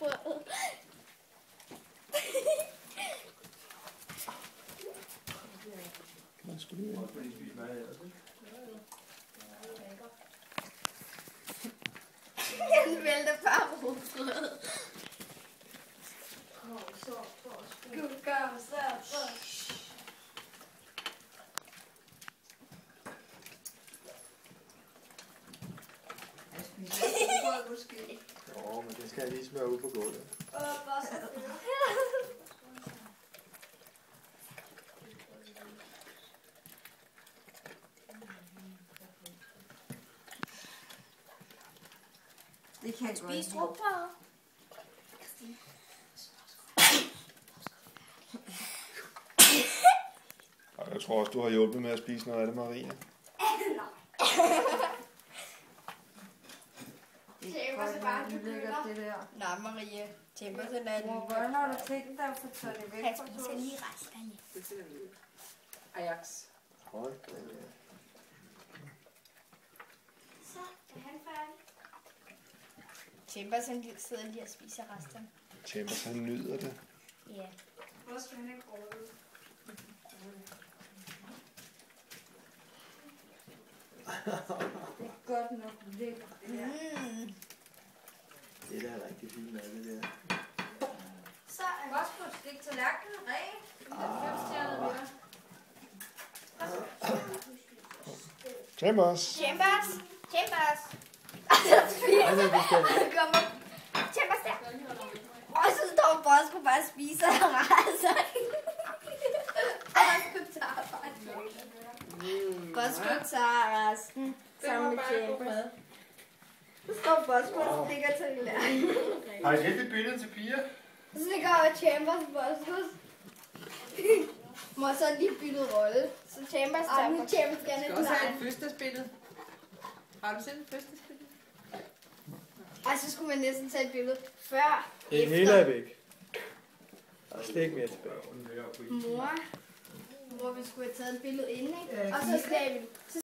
brødet. Hvad skal du Den vælter bare rugbrødet. Gud, gør så. Jo, men det skal jeg lige smøre ud på gulvet. Det kan jeg godt Spis lide. rugbrød. Og jeg tror også, du har hjulpet med at spise noget af det, Maria. Det er godt ulækkert, det der. Nej, Marie. Temper den er Hvordan har du tænkt dig at få taget det væk Han fra spiser lige resterne. Det ser vi ud. Ajax. Hold da, ja. Så er han færdig. Temper sidder lige og spiser resterne. Chambers, han nyder det. Ja. Hvor skal han ikke over det? Det er godt nok lækkert, det der. Det er da rigtig fint mad, det der. Så er jeg også på et stik tallerkenen ren. Chambers! Chambers! Chambers! Nej, nej, det skal Han kommer. Chambers der! Og så står Bosco bare og spiser rester. Bosco tager resten sammen med Chambers. Så står Bosco og stikker til tallerkenen. Har I hentet billedet til Pia? Så stikker Chambers Boscos. Må så lige bytte rolle. Så Chambers tager nu Chambers Du gerne skal et også have nej. et fødselsdagsbillede. Har du set et fødselsdagsbillede? Ej, så skulle man næsten tage et billede før. Det efter. hele er væk. Der er slet ikke mere tilbage. Mor, hvor vi skulle have taget et billede inden, ikke? Og så skal vi